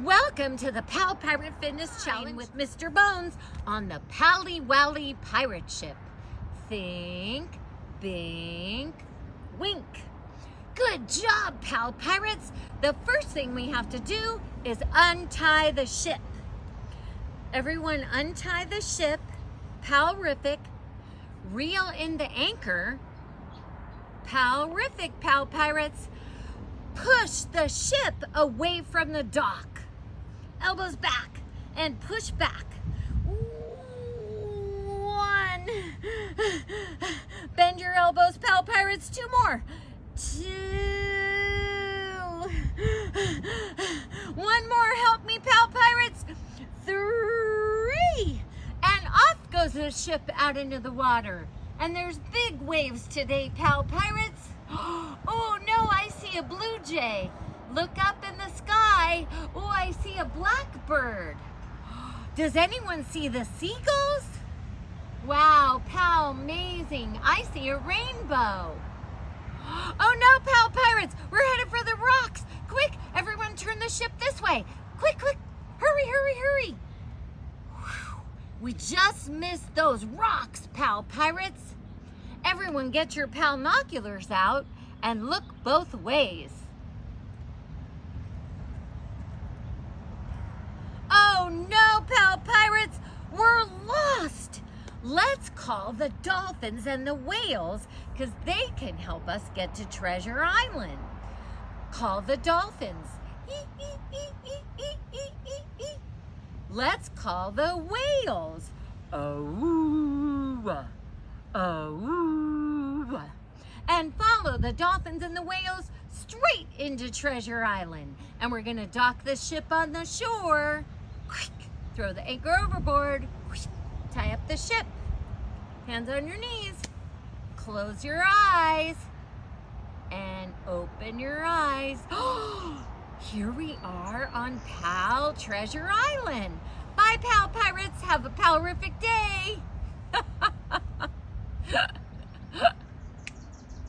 Welcome to the Pal Pirate Fitness Challenge with Mr. Bones on the PALLEEE WALLEE pirate ship. Think, bink, wink. Good job, Pal Pirates. The first thing we have to do is untie the ship. Everyone untie the ship, Palrific, reel in the anchor, Palrific, Pal Pirates. Push the ship away from the dock. Elbows back and push back. 1. Bend your elbows, Pal Pirates. 2 more. 2. 1 more. Help me, Pal Pirates. 3. And off goes the ship out into the water. And there's big waves today, Pal Pirates. Oh no, I see a blue jay. Look up in the sky. Oh, I see a blackbird. Does anyone see the seagulls? Wow, Pal, amazing. I see a rainbow. Oh no, Pal Pirates, we're headed for the rocks. Quick, everyone turn the ship this way. Quick, quick, hurry, hurry, hurry. Whew. We just missed those rocks, Pal Pirates. Everyone get your palnoculars out and look both ways. Oh no, Pal Pirates, we're lost. Let's call the dolphins and the whales because they can help us get to Treasure Island. Call the dolphins. Let's call the whales. Oh, oh. And follow the dolphins and the whales straight into Treasure Island. And we're gonna dock the ship on the shore. Throw the anchor overboard. Tie up the ship. Hands on your knees. Close your eyes. And open your eyes. Here we are on Pal Treasure Island. Bye, Pal Pirates. Have a palrific day.